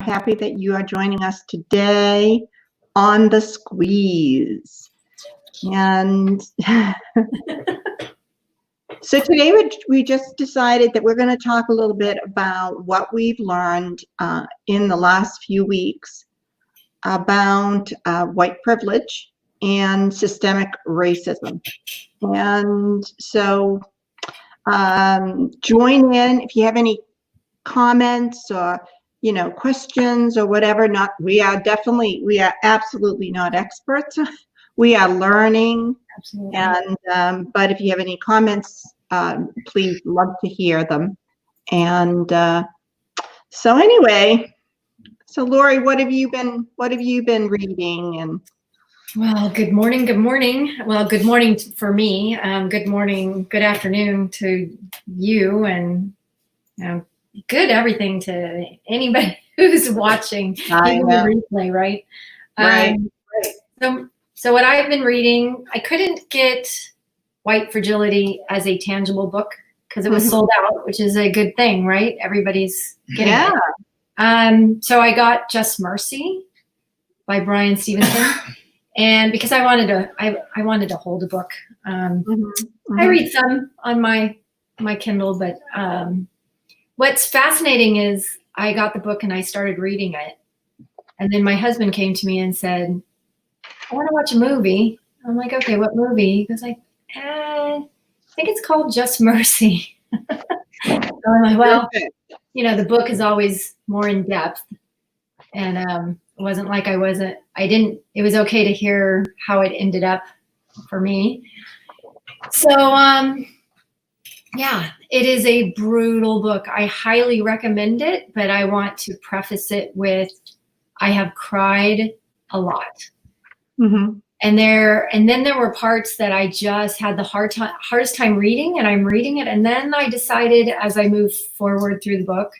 happy that you are joining us today on The Squeeze. And so today we just decided that we're going to talk a little bit about what we've learned in the last few weeks about white privilege and systemic racism. And so join in if you have any comments or questions or whatever. We are absolutely not experts. We are learning. Absolutely. And but if you have any comments, please, love to hear them. And so anyway, so Lori, what have you been reading? And well, good morning. Well, good morning for me. Good morning, good afternoon to you, and good everything to anybody who's watching the replay, right? Right. So what I've been reading, I couldn't get White Fragility as a tangible book because it was sold out, which is a good thing, right? Everybody's getting it. So I got Just Mercy by Bryan Stevenson. And because I wanted to hold a book. I read some on my Kindle, but what's fascinating is I got the book and I started reading it. And then my husband came to me and said, I want to watch a movie. I'm like, okay, what movie? He goes like, I think it's called Just Mercy. So I'm like, well, the book is always more in depth. And it wasn't like it was okay to hear how it ended up for me. So, it is a brutal book. I highly recommend it, but I want to preface it with, I have cried a lot. Mm-hmm. And then there were parts that I just had the hardest time reading, and I'm reading it. And then I decided as I moved forward through the book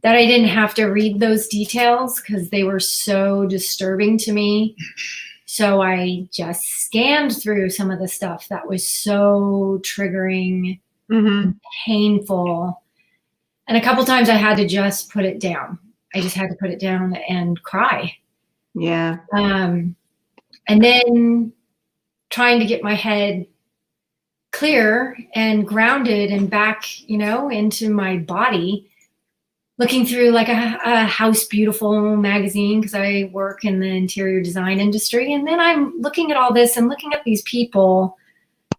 that I didn't have to read those details because they were so disturbing to me. So I just scanned through some of the stuff that was so triggering, painful. And a couple times I had to just put it down. I just had to put it down and cry. Yeah. And then trying to get my head clear and grounded and back, into my body, looking through like a House Beautiful magazine because I work in the interior design industry. And then I'm looking at all this and looking at these people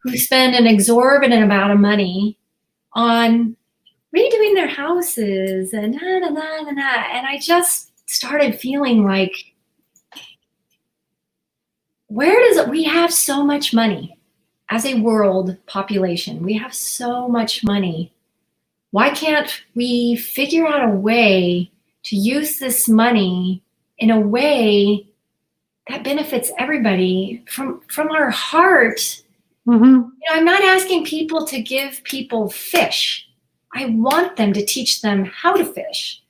who spend an exorbitant amount of money on redoing their houses and And I just started feeling like, we have so much money as a world population. We have so much money. Why can't we figure out a way to use this money in a way that benefits everybody from our heart? I'm not asking people to give people fish. I want them to teach them how to fish.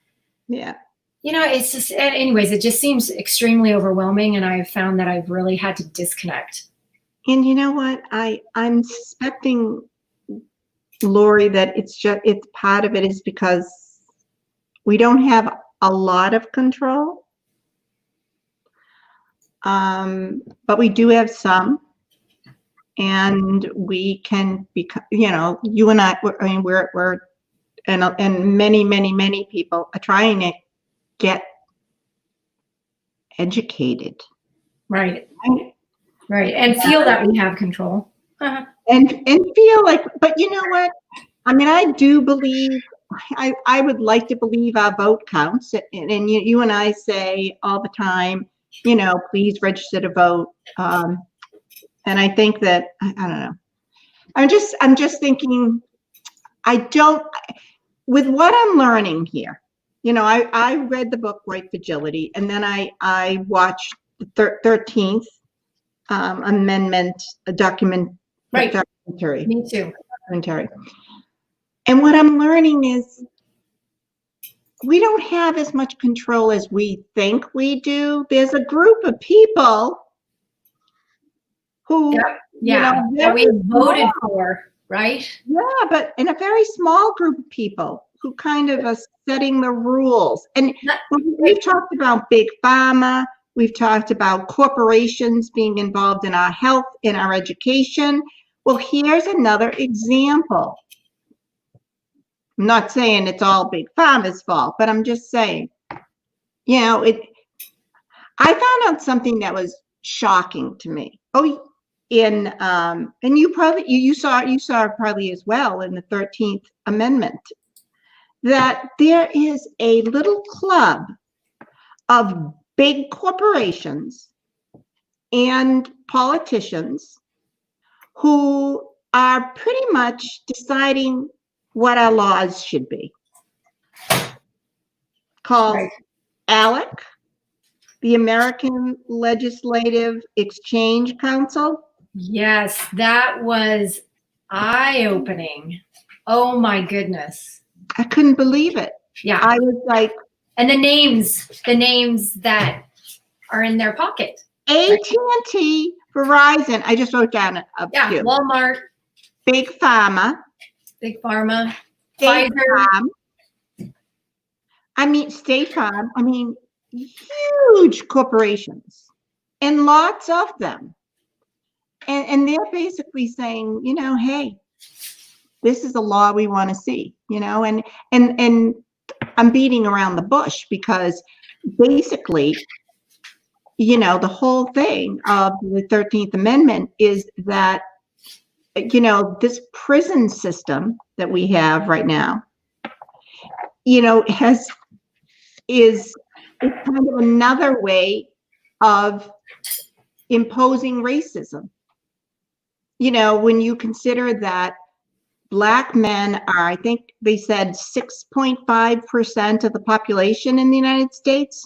Yeah. It's just, anyways, it just seems extremely overwhelming, and I've found that I've really had to disconnect. And you know what? I'm suspecting, Lori, that it's part of it is because we don't have a lot of control. But we do have some, and we can become, you and I, we're and many people are trying to get educated. Right. And feel that we have control. Uh-huh. And feel like, but you know what? I mean, I do believe, I would like to believe our vote counts. And you and I say all the time, please register to vote. And I think that, I don't know. I'm just thinking, with what I'm learning here, I read the book White Fragility, and then I watched the 13th Amendment, documentary. Me too. Documentary. And what I'm learning is we don't have as much control as we think we do. There's a group of people who, that we voted for, right? Yeah, but in a very small group of people who kind of are setting the rules. And we've talked about big pharma. We've talked about corporations being involved in our health, in our education. Well, here's another example. I'm not saying it's all big pharma's fault, but I'm just saying, you know, I found out something that was shocking to me. Oh, and you saw it probably as well in the 13th Amendment, that there is a little club of big corporations and politicians who are pretty much deciding what our laws should be. Called ALEC, the American Legislative Exchange Council. Yes, that was eye-opening. Oh my goodness. I couldn't believe it. Yeah. I was like, and the names that are in their pocket. AT&T, Verizon. I just wrote down a few. Walmart. Big Pharma. Pfizer. State Farm. I mean, huge corporations, and lots of them. And they're basically saying, you know, hey, this is a law we want to see, you know, and I'm beating around the bush because basically, you know, the whole thing of the 13th Amendment is that, you know, this prison system that we have right now, you know, is kind of another way of imposing racism. You know, when you consider that Black men are, I think they said 6.5% of the population in the United States,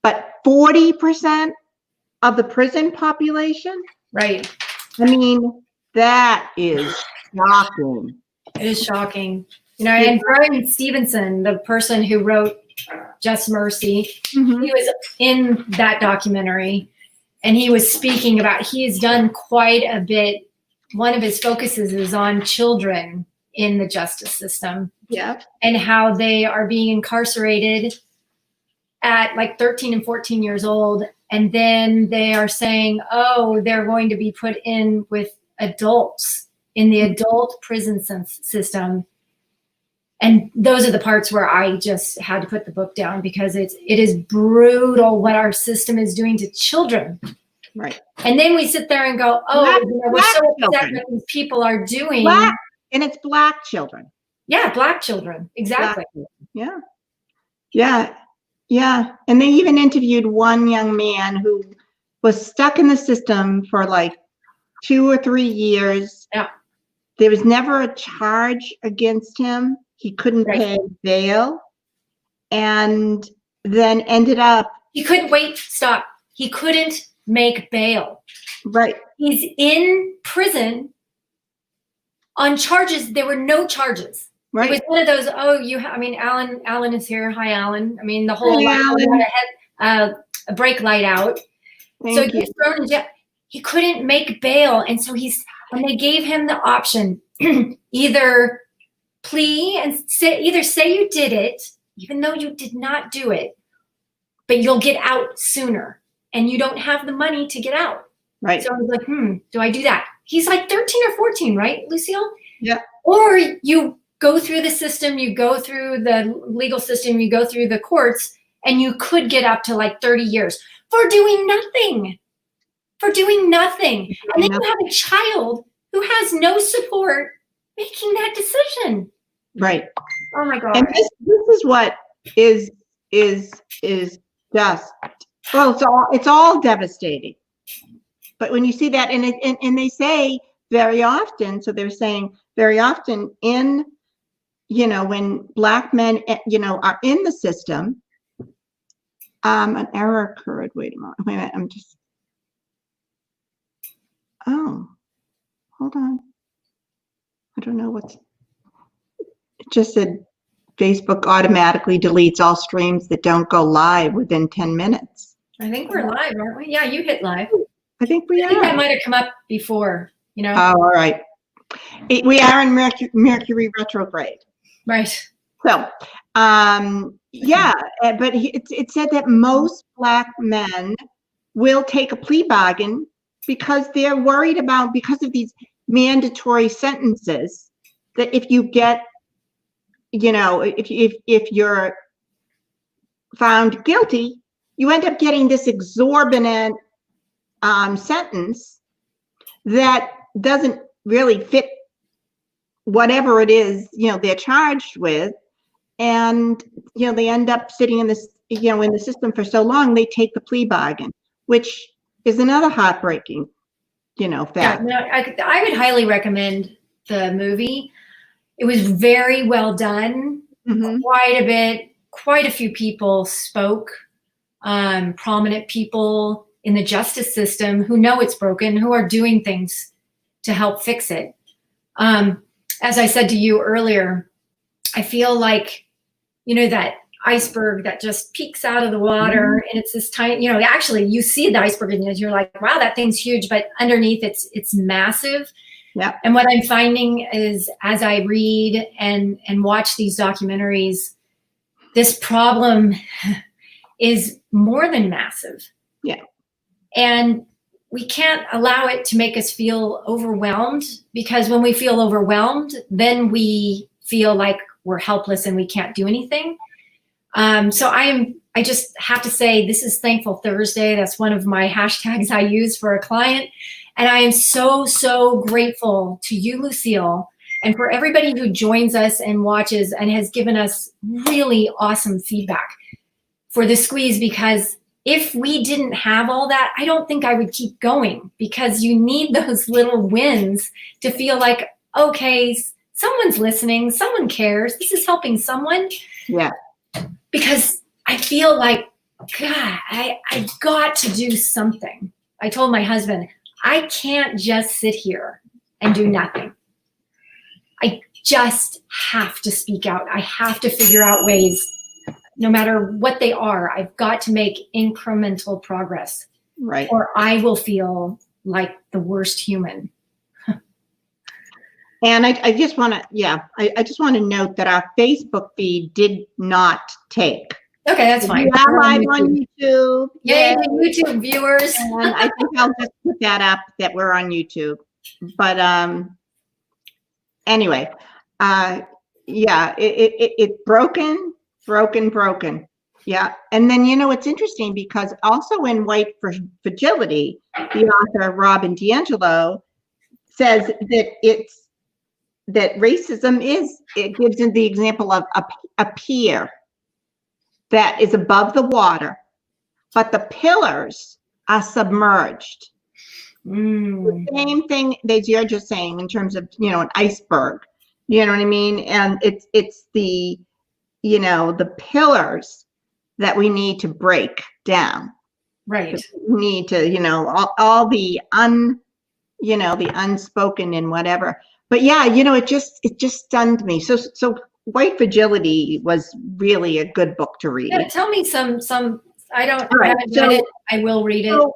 but 40% of the prison population. Right. I mean, that is shocking. It is shocking. You know, and Bryan Stevenson, the person who wrote Just Mercy, he was in that documentary, and he was speaking about, he has done quite a bit. One of his focuses is on children in the justice system. Yeah. And how they are being incarcerated at like 13 and 14 years old. And then they are saying, oh, they're going to be put in with adults in the adult prison system. And those are the parts where I just had to put the book down, because it is brutal what our system is doing to children. Right. And then we sit there and go, oh, we're so upset what these people are doing. And it's Black children. Yeah, Black children. Exactly. Yeah. Yeah. Yeah. And they even interviewed one young man who was stuck in the system for like 2 or 3 years. Yeah. There was never a charge against him. He couldn't pay bail, and then ended up. He couldn't stop. He couldn't make bail. Right. He's in prison on charges. There were no charges. Right. It was one of those, Allan is here. Hi, Allan. I mean, the whole a brake light out. Thank you. He's thrown in jail. He couldn't make bail. And so and they gave him the option, either plea and say you did it, even though you did not do it, but you'll get out sooner and you don't have the money to get out. Right. So I was like, do I do that? He's like 13 or 14, right, Lucille? Yeah. Or you go through the system, you go through the legal system, you go through the courts, and you could get up to like 30 years for doing nothing. And then you have a child who has no support making that decision. Right. Oh my God. And this is what is just, well, it's all devastating. But when you see that, and they say very often, so they're saying very often in, you know, when Black men, you know, are in the system, an error occurred. Wait a minute. Hold on. I don't know it just said Facebook automatically deletes all streams that don't go live within 10 minutes. I think we're live, aren't we? Yeah, you hit live. I think we are. I think that might have come up before, you know. Oh, all right. We are in Mercury retrograde. Right. So, yeah, but it said that most Black men will take a plea bargain because they're worried about, because of these mandatory sentences, that if you get, if you're found guilty, you end up getting this exorbitant sentence that doesn't really fit whatever it is, they're charged with. And, they end up sitting in this, in the system for so long, they take the plea bargain, which is another heartbreaking, fact. Yeah, no, I would highly recommend the movie. It was very well done. Mm-hmm. Quite a few people spoke, prominent people in the justice system who know it's broken, who are doing things to help fix it. As I said to you earlier, I feel like, that iceberg that just peeks out of the water, and it's this tiny, actually you see the iceberg and you're like, wow, that thing's huge, but underneath it's massive. Yeah. And what I'm finding is, as I read and watch these documentaries, this problem is more than massive. Yeah. And we can't allow it to make us feel overwhelmed, because when we feel overwhelmed, then we feel like we're helpless and we can't do anything. So I just have to say, this is Thankful Thursday. That's one of my hashtags I use for a client. And I am so, so grateful to you, Lucille, and for everybody who joins us and watches and has given us really awesome feedback for the squeeze, because if we didn't have all that, I don't think I would keep going, because you need those little wins to feel like, okay, someone's listening, someone cares, this is helping someone. Yeah. Because I feel like, God, I've got to do something. I told my husband, I can't just sit here and do nothing. I just have to speak out. I have to figure out ways, no matter what they are. I've got to make incremental progress. Right. Or I will feel like the worst human. And I just want to, I just want to note that our Facebook feed did not take. Okay, that's fine. We are live on YouTube. Yay, the YouTube viewers. And I think I'll just put that up, that we're on YouTube. But anyway, it's broken. Yeah. And then, it's interesting, because also in White Fragility, the author Robin Diangelo says that racism it gives the example of a pier that is above the water, but the pillars are submerged. The same thing that you're just saying in terms of, an iceberg, you know what I mean? And it's the, the pillars that we need to break down. Right. We need to, all the the unspoken and whatever. But yeah, it just stunned me. So White Fragility was really a good book to read. Yeah, tell me some. I haven't Right, read it. I will read it. So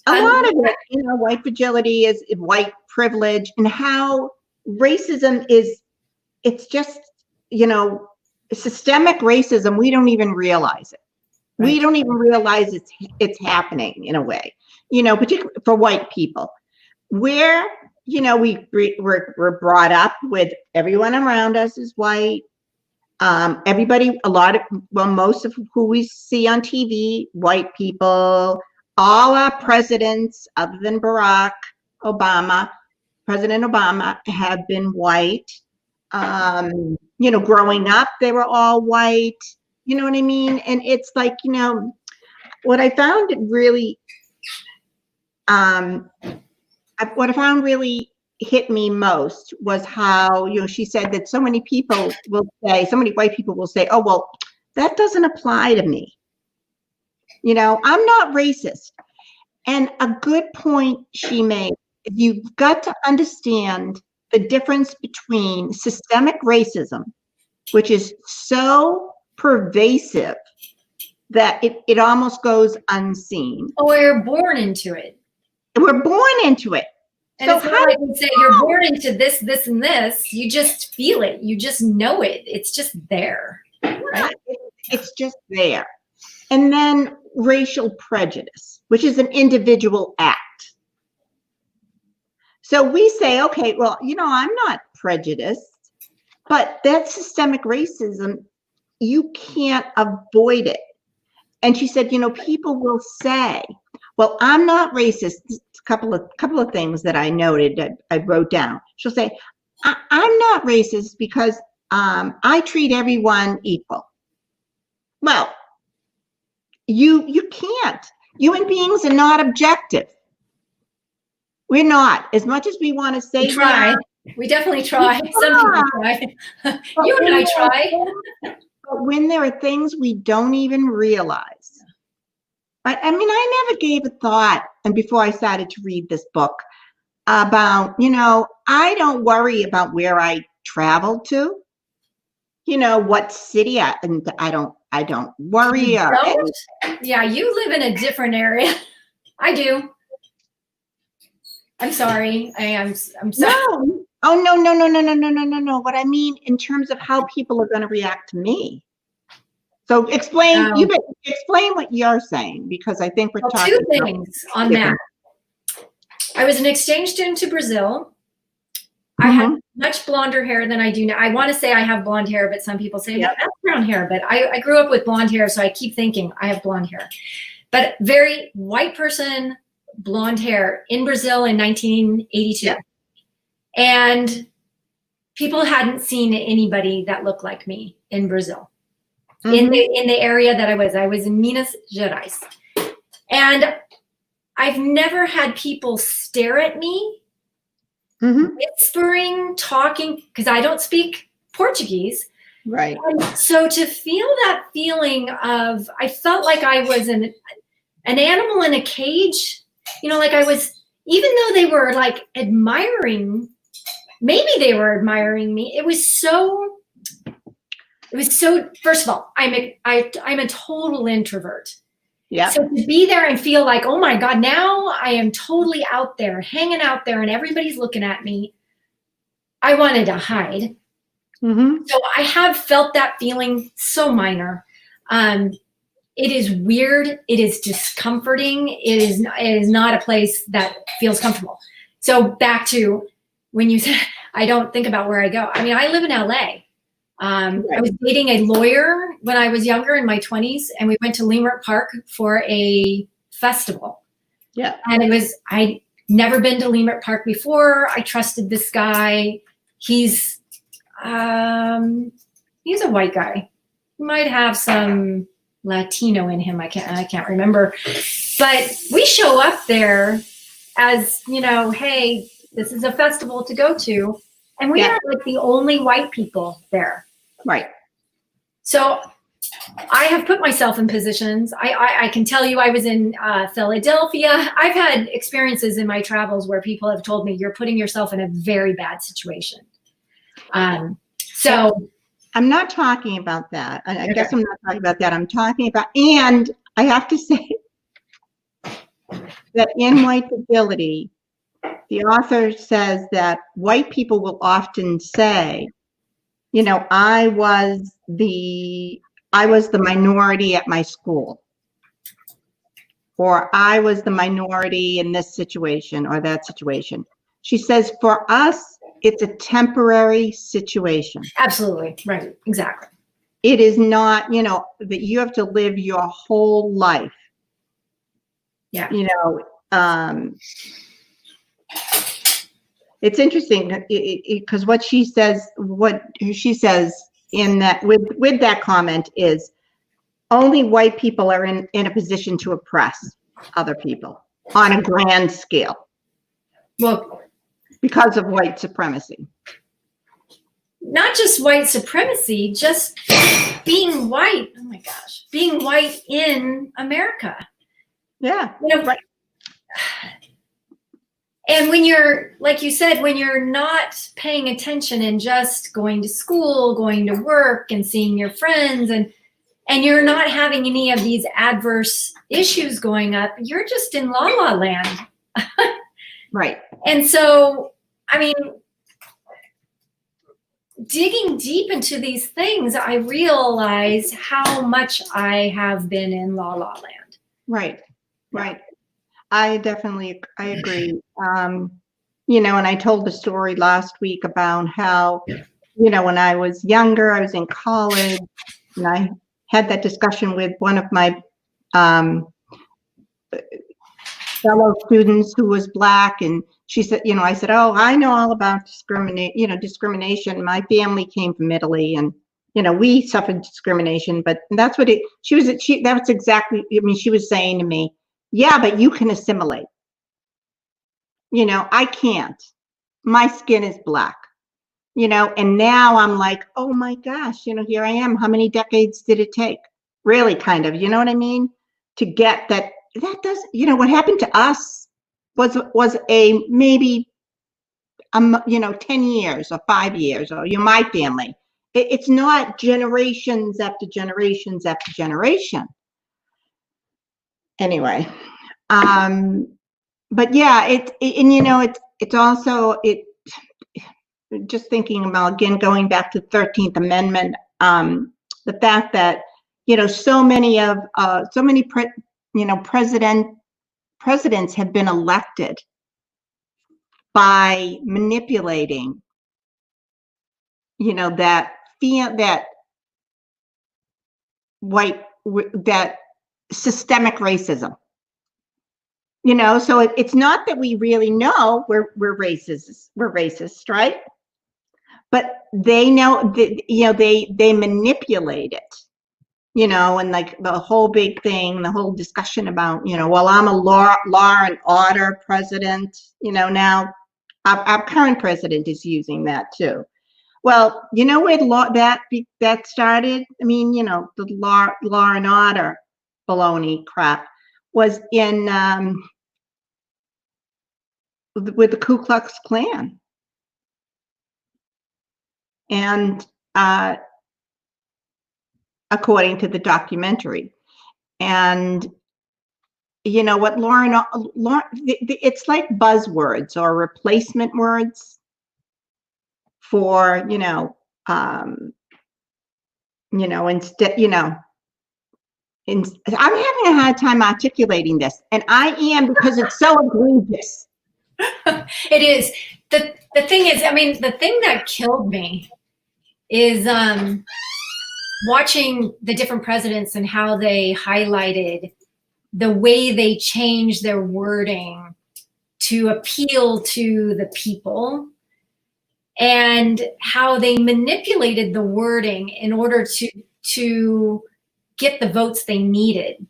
a lot of it, White Fragility is white privilege, and how racism it's just, systemic racism. We don't even realize it. Right. We don't even realize it's happening in a way, particularly for white people, where, we're brought up with everyone around us is white. Everybody, most of who we see on TV, white people. All our presidents, other than President Obama, have been white. Growing up, they were all white. You know what I mean? And it's like, what I found really, hit me most was how, she said that so many white people will say, oh, well, that doesn't apply to me. I'm not racist. And a good point she made, you've got to understand the difference between systemic racism, which is so pervasive that it almost goes unseen. Oh, we're born into it. We're born into it. And So it's not like we say you're born into this, this, and this. You just feel it. You just know it. It's just there. Right? It's just there. And then racial prejudice, which is an individual act. So we say, okay, well, I'm not prejudiced, but that's systemic racism. You can't avoid it. And she said, people will say, well, I'm not racist. A couple of things that I noted that I wrote down. She'll say, I'm not racist because I treat everyone equal. Well, you can't. Human beings are not objective. We're not. As much as we want to say we try. We definitely try. Some people try. You and I try. But when there are things we don't even realize. Right? I mean, I never gave a thought, and before I started to read this book, about, I don't worry about where I travel to, what city I don't worry. Yeah, you live in a different area. I do. I'm sorry. I'm sorry. No. Oh, no. What I mean in terms of how people are going to react to me. So explain what you're saying, because I think we're talking two things on that. I was an exchange student to Brazil. I had much blonder hair than I do now. I want to say I have blonde hair, but some people say that's brown hair. But I grew up with blonde hair, so I keep thinking I have blonde hair. But very white person, blonde hair in Brazil in 1982. Yeah. And people hadn't seen anybody that looked like me in Brazil. In the area that I was in Minas Gerais. And I've never had people stare at me, whispering, talking, because I don't speak Portuguese. Right. And so to feel that feeling of, I felt like I was an animal in a cage, like I was, even though they were like admiring, maybe they were admiring me. It was so, first of all, I'm a total introvert. Yeah. So to be there and feel like, oh my God, now I am totally out there, hanging out there, and everybody's looking at me. I wanted to hide. So I have felt that feeling, so minor. It is weird. It is discomforting. It is not a place that feels comfortable. So back to when you said, I don't think about where I go. I mean, I live in LA. I was dating a lawyer when I was younger, in my 20s, and we went to Leimert Park for a festival. Yeah. And I'd never been to Leimert Park before. I trusted this guy. He's a white guy. He might have some Latino in him. I can't remember. But we show up there as, hey, this is a festival to go to. And we are like the only white people there. Right. So I have put myself in positions. I can tell you I was in Philadelphia. I've had experiences in my travels where people have told me you're putting yourself in a very bad situation. So I'm not talking about that. I guess I'm not talking about that. I'm talking about, and I have to say that in White Fragility, the author says that white people will often say, I was the minority at my school, or I was the minority in this situation or that situation. She says, for us, it's a temporary situation. Absolutely. Right. Exactly. It is not, that you have to live your whole life. Yeah. It's interesting because what she says in that with that comment is only white people are in a position to oppress other people on a grand scale. Well, because of white supremacy. Not just white supremacy, just being white. Oh my gosh, being white in America. Yeah. Right. And when you're, like you said, when you're not paying attention and just going to school, going to work and seeing your friends, and you're not having any of these adverse issues going up, you're just in la la land. Right. And so, I mean, digging deep into these things, I realize how much I have been in La La Land. Right. Right. I agree. And I told the story last week about how, when I was younger, I was in college, and I had that discussion with one of my fellow students who was Black, and she said, I said, oh, I know all about discrimination. My family came from Italy, and we suffered discrimination, but that's what that's exactly, she was saying to me, yeah, but you can assimilate. I can't. My skin is Black, and now I'm like, oh my gosh, here I am. How many decades did it take? Really, kind of, you know what I mean? To get that does, what happened to us was a maybe 10 years or 5 years, or my family. It's not generations after generations after generation. Anyway, but yeah, it's also just thinking about, again, going back to the 13th Amendment, the fact that so many presidents have been elected by manipulating that systemic racism. So it's not that we really know we're racist, right? But they know they manipulate it, and like the whole big thing, the whole discussion about, well, I'm a law and order president, now our current president is using that too. Well, where that started? I mean, the law and order baloney crap was in with the Ku Klux Klan. And according to the documentary. And what Lauren, it's like buzzwords or replacement words for, instead, I'm having a hard time articulating this, and I am, because it's so egregious. It is. The thing is, I mean, the thing that killed me is watching the different presidents and how they highlighted the way they changed their wording to appeal to the people, and how they manipulated the wording in order to get the votes they needed.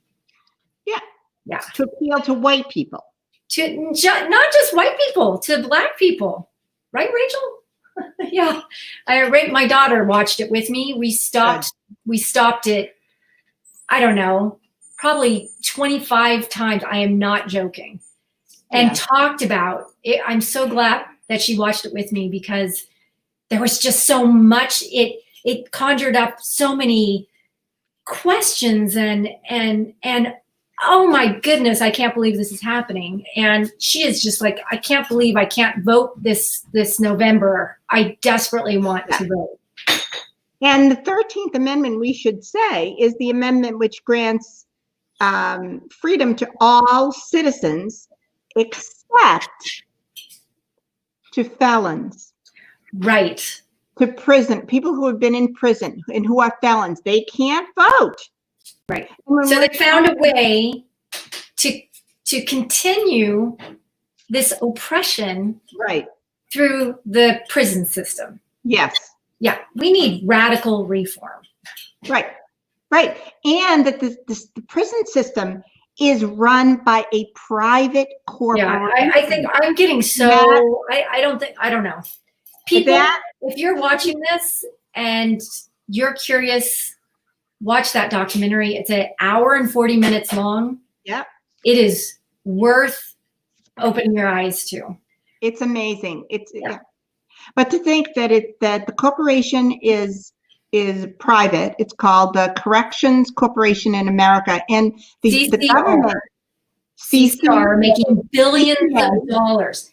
Yeah. To appeal to white people. To not just white people, to Black people. Right, Rachel? Yeah. My daughter watched it with me. We stopped it, I don't know, probably 25 times. I am not joking. And talked about it. I'm so glad that she watched it with me, because there was just so much. It conjured up so many questions and oh my goodness, I can't believe this is happening. And she is just like, I can't believe I can't vote this November. I desperately want to vote. And the 13th Amendment, we should say, is the amendment which grants freedom to all citizens except to felons. Right. To prison, people who have been in prison and who are felons, they can't vote. Right. So they found a way to continue this oppression, right, through the prison system. Yes. Yeah, we need radical reform. Right. And that the prison system is run by a private corporation. Yeah, I think I'm getting so, I don't know. People, if you're watching this and you're curious, watch that documentary. It's an hour and 40 minutes long. Yeah. It is worth opening your eyes to. It's amazing. But to think that the corporation is private. It's called the Corrections Corporation in America, and the government, CCR, making billions of dollars.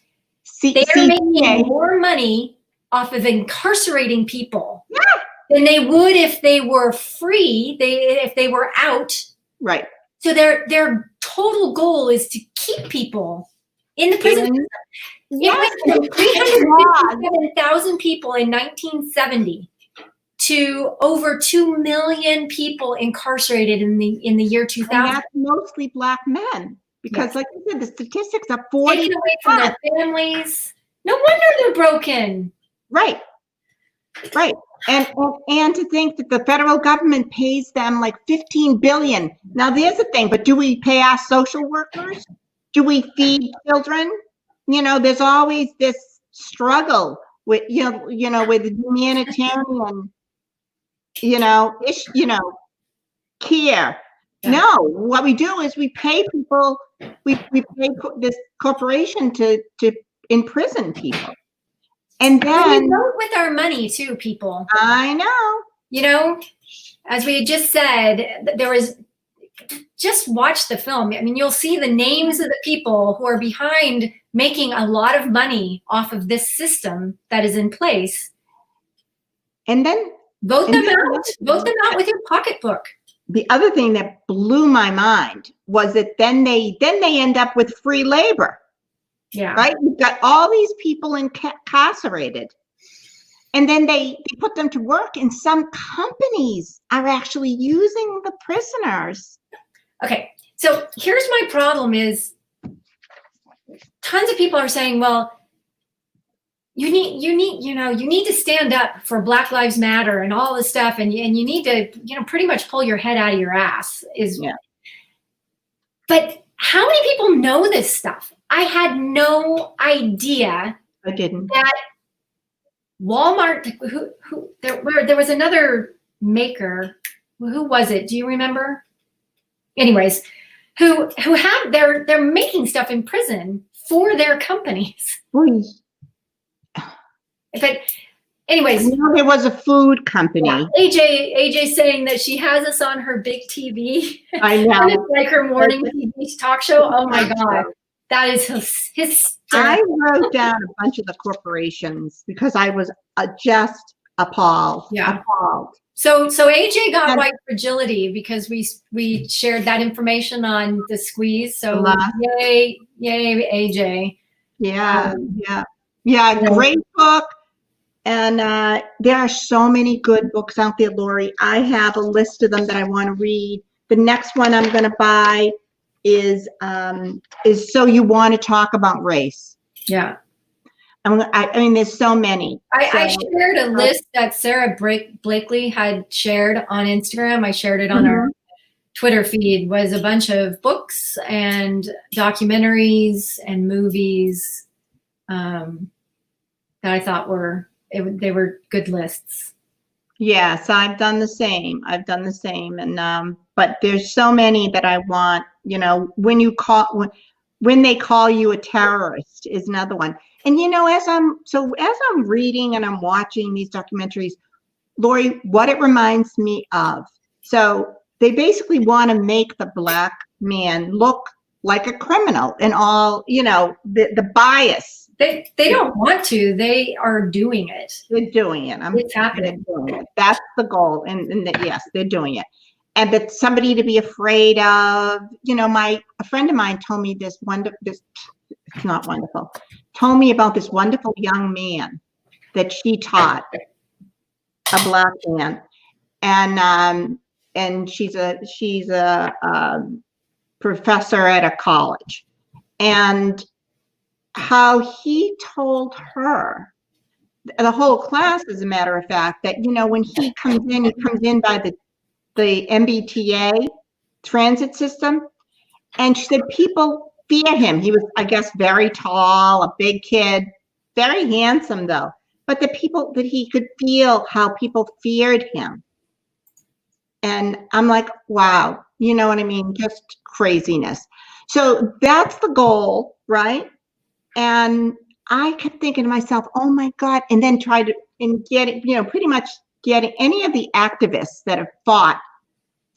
They are making more money off of incarcerating people than they would if they were free, if they were out. Right. So their total goal is to keep people in the prison system. It went from 357,000 people in 1970 to over 2 million people incarcerated in the year 2000. And that's mostly Black men, because, like I said, the statistics are 40 taken away from their families. No wonder they're broken. Right. Right. And to think that the federal government pays them like $15 billion. Now, there's the thing, but do we pay our social workers? Do we feed children? You know, there's always this struggle with, with the humanitarian, care. Yeah. No, what we do is we pay people, we pay this corporation to imprison people. And then we vote with our money too, people. I know. As we just said, just watch the film. I mean, you'll see the names of the people who are behind making a lot of money off of this system that is in place. And then vote them out. Vote them out with your pocketbook. The other thing that blew my mind was that then they end up with free labor. Yeah. Right? You've got all these people incarcerated, and then they put them to work, and some companies are actually using the prisoners. Okay. So here's my problem is tons of people are saying, well, you need to stand up for Black Lives Matter and all this stuff, and you need to, pretty much pull your head out of your ass But how many people know this stuff? I had no idea. I didn't. That Walmart, there was another maker. Who was it? Do you remember? Anyways, who have they're making stuff in prison for their companies. But anyways, there was a food company. Yeah, AJ saying that she has us on her big TV. I know. And it's like her morning TV talk show. Oh my God. That is hysterical. I wrote down a bunch of the corporations because I was just appalled. Yeah. Appalled. So AJ got white fragility because we shared that information on the squeeze. So yay AJ. Yeah. Great book. And there are so many good books out there, Lori. I have a list of them that I want to read. The next one I'm going to buy is So You Want to Talk About Race. Yeah. I mean, there's so many. I shared a list that Sarah Blakely had shared on Instagram. I shared it on our Twitter feed. Was a bunch of books and documentaries and movies that I thought they were good lists. Yes, I've done the same. And but there's so many that I want. When they call you a terrorist is another one. And as I'm reading and I'm watching these documentaries, Lori, what it reminds me of. So they basically want to make the Black man look like a criminal and all, the bias. They don't want to. They are doing it. They're doing it. It's happening. That's the goal. And yes, they're doing it. And that somebody to be afraid of. A friend of mine told me it's not wonderful. Told me about this wonderful young man that she taught, a Black man, and she's a professor at a college, and how he told her, the whole class, as a matter of fact, that when he comes in by the MBTA transit system, and she said people fear him. He was, I guess, very tall, a big kid, very handsome though. But that he could feel how people feared him. And I'm like, wow, you know what I mean? Just craziness. So that's the goal, right? And I kept thinking to myself, oh my God, and then try to get it, pretty much getting any of the activists that have fought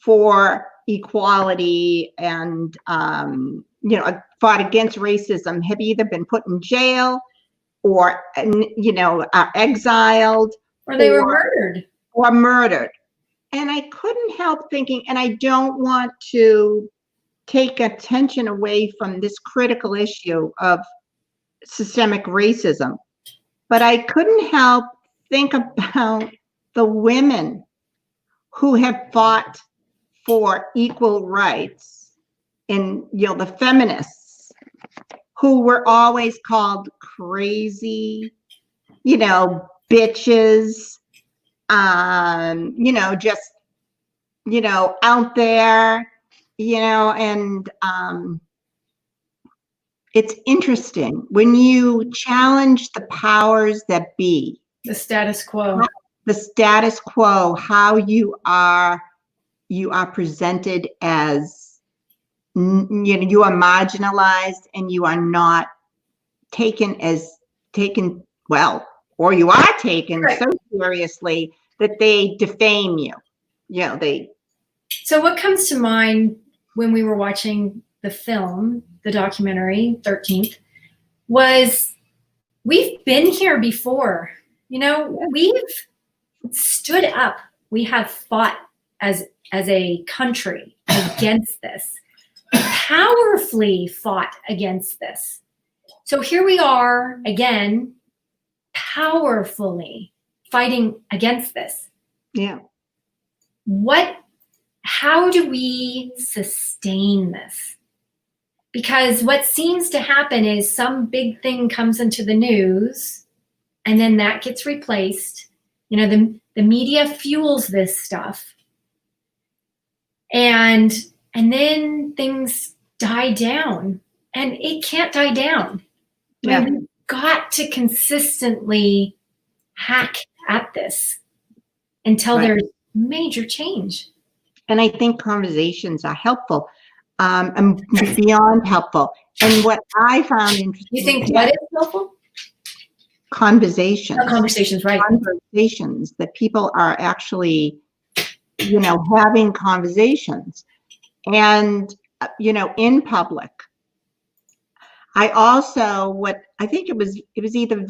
for equality and, fought against racism have either been put in jail, or, you know, are exiled. Or they were murdered. Or murdered. And I couldn't help thinking, and I don't want to take attention away from this critical issue of systemic racism, but I couldn't help think about the women who have fought for equal rights, and, you know, the feminists who were always called crazy, you know, bitches, you know, just, you know, out there, you know, and it's interesting when you challenge the powers that be, The status quo. How you are presented as, you know, you are marginalized and you are not taken well, or you are taken right. so seriously that they defame you. You know, So what comes to mind when we were watching the film, the documentary 13th, was we've been here before. You know, we've stood up. We have fought as a country against this, powerfully fought against this. So here we are again, powerfully fighting against this. Yeah. How do we sustain this? Because what seems to happen is some big thing comes into the news and then that gets replaced. You know, the media fuels this stuff. And then things die down, and it can't die down. Yeah. I mean, we've got to consistently hack at this until Right. there's major change. And I think conversations are helpful, and beyond helpful. And what I found interesting. You think what is helpful? Conversations. Oh, conversations, right. Conversations that people are actually, you know, having conversations, and, you know, in public. I also, I think it was either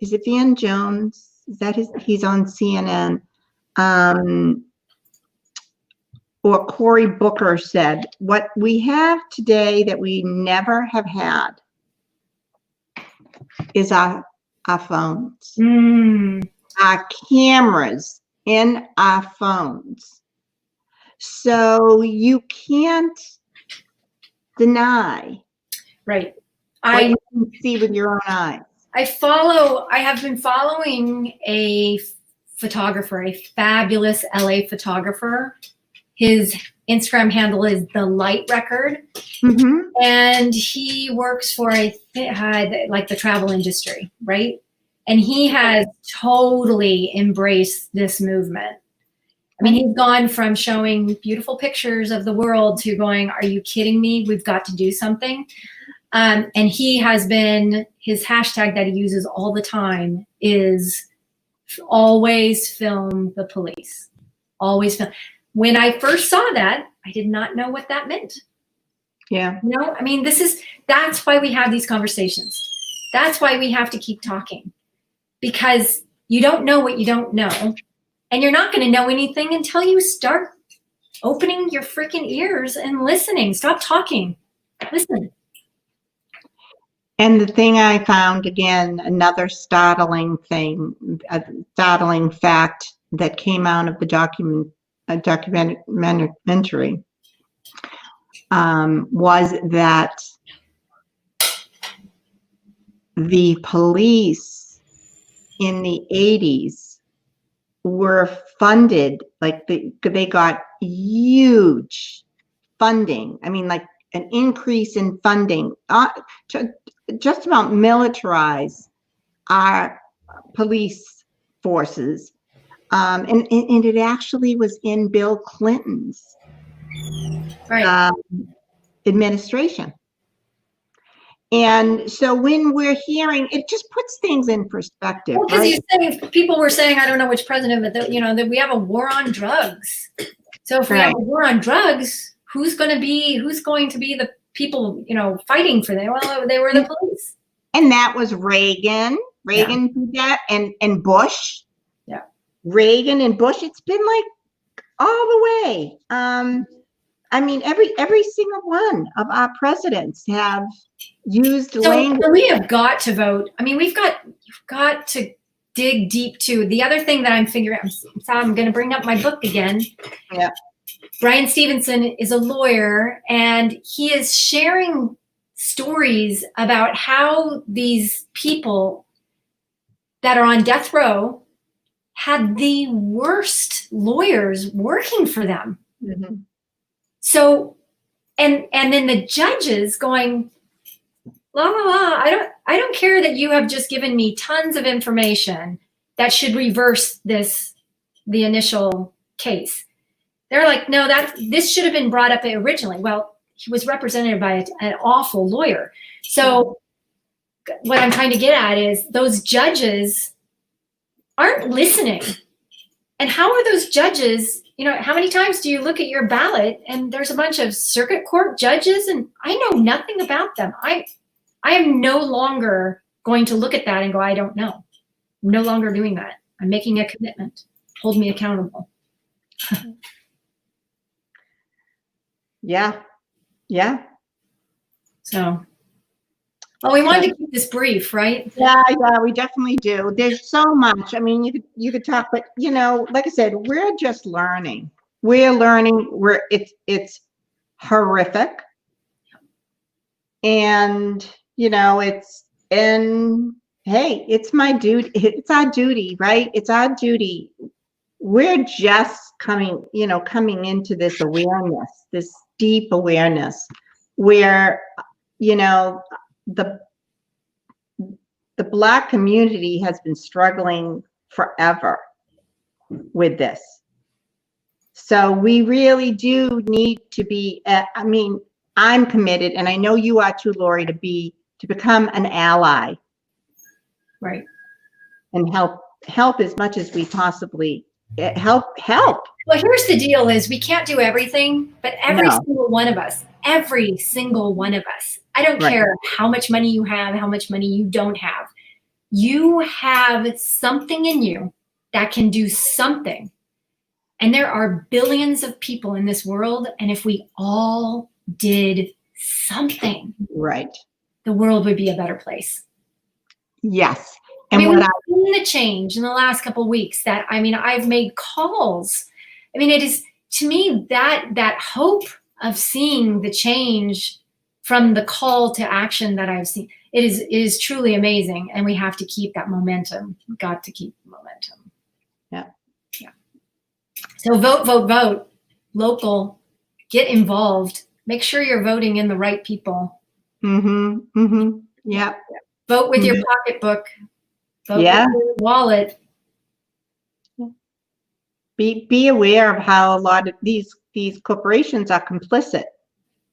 is it Van Jones? Is that he's on CNN. Or Cory Booker said, what we have today that we never have had is our phones, our cameras in our phones. So you can't deny. Right. What you can see with your own eyes. I have been following a photographer, a fabulous LA photographer. His Instagram handle is The Light Record. Mm-hmm. And he works for like the travel industry, right? And he has totally embraced this movement. I mean, he's gone from showing beautiful pictures of the world to going, are you kidding me? We've got to do something. And he has been, his hashtag that he uses all the time is always film the police. Always film. When I first saw that, I did not know what that meant. Yeah. You know, I mean, that's why we have these conversations. That's why we have to keep talking, because you don't know what you don't know. And you're not going to know anything until you start opening your freaking ears and listening. Stop talking. Listen. And the thing I found, again, another startling thing, a startling fact that came out of the documentary was that the police in the 80s were funded, like they got huge funding. I mean, like an increase in funding to just about militarize our police forces. And it actually was in Bill Clinton's administration. And so when we're hearing, it just puts things in perspective. Well, because people were saying, I don't know which president, but that, you know, that we have a war on drugs. So if we have a war on drugs, who's going to be the people, you know, fighting for them? Well, they were the police. And that was Reagan. Reagan did that, and Bush. Yeah. Reagan and Bush. It's been like all the way. I mean, every single one of our presidents have used language. So we have got to vote. I mean, you've got to dig deep too. The other thing that I'm figuring out, I'm going to bring up my book again. Yeah. Bryan Stevenson is a lawyer, and he is sharing stories about how these people that are on death row had the worst lawyers working for them. Mm-hmm. So, and then the judges going, la la la, I don't care that you have just given me tons of information that should reverse the initial case. They're like, no, this should have been brought up originally. Well, he was represented by an awful lawyer. So what I'm trying to get at is those judges aren't listening. And how are those judges, how many times do you look at your ballot and there's a bunch of circuit court judges and I know nothing about them. I am no longer going to look at that and go, I don't know. I'm no longer doing that. I'm making a commitment. Hold me accountable. Yeah. Yeah. So, well, we wanted to keep this brief, right? Yeah, we definitely do. There's so much. I mean, you could talk, but like I said, we're just learning. We're learning. It's horrific, and hey, it's my duty. It's our duty, right? It's our duty. We're just coming into this awareness, this deep awareness, where the Black community has been struggling forever with this. So we really do need to be, I'm committed, and I know you are too, Lori, to become an ally. Right. And help as much as we possibly help. Well, here's the deal is we can't do everything, but every single one of us, I don't care how much money you have, how much money you don't have. You have something in you that can do something. And there are billions of people in this world. And if we all did something, right, the world would be a better place. Yes. And we've seen the change in the last couple of weeks that, I've made calls. It is, to me, that hope of seeing the change from the call to action that I've seen, it is truly amazing. And we have to keep that momentum. We've got to keep the momentum. Yeah. Yeah. So vote, local, get involved. Make sure you're voting in the right people. Mm-hmm. Mm-hmm. Yeah. Vote with your pocketbook. Vote with your wallet. Be aware of how a lot of these corporations are complicit.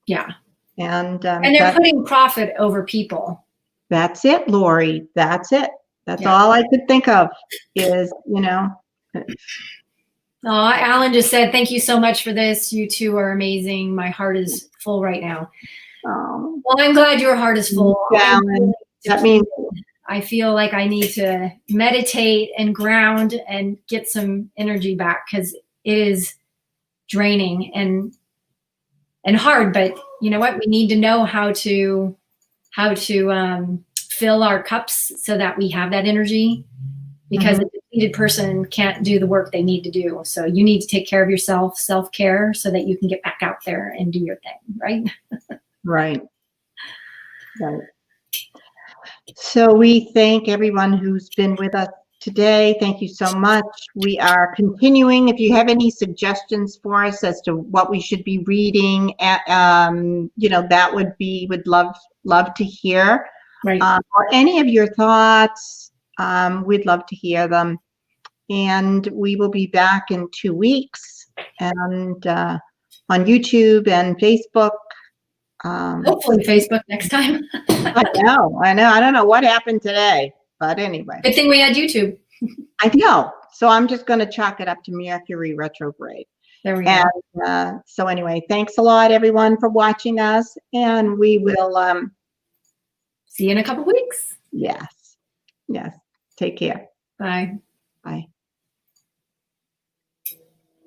Yeah. And they're putting profit over people. That's it, Lori. That's it. That's all I could think of is, Oh, Allan just said, thank you so much for this. You two are amazing. My heart is full right now. Oh. Well, I'm glad your heart is full. That means I feel like I need to meditate and ground and get some energy back because it is draining and hard. But you know what? We need to know how to fill our cups so that we have that energy, because a depleted person can't do the work they need to do. So you need to take care of yourself, self-care, so that you can get back out there and do your thing, right? Right. So we thank everyone who's been with us today. Thank you so much. We are continuing. If you have any suggestions for us as to what we should be reading, that would love to hear. Right. Or any of your thoughts, we'd love to hear them. And we will be back in 2 weeks and on YouTube and Facebook. Hopefully Facebook next time. I know. I don't know what happened today, but anyway. Good thing we had YouTube. I know. So I'm just going to chalk it up to Mercury retrograde. There we go. And so anyway, thanks a lot, everyone, for watching us. And we will see you in a couple weeks. Yes. Yes. Take care. Bye. Bye.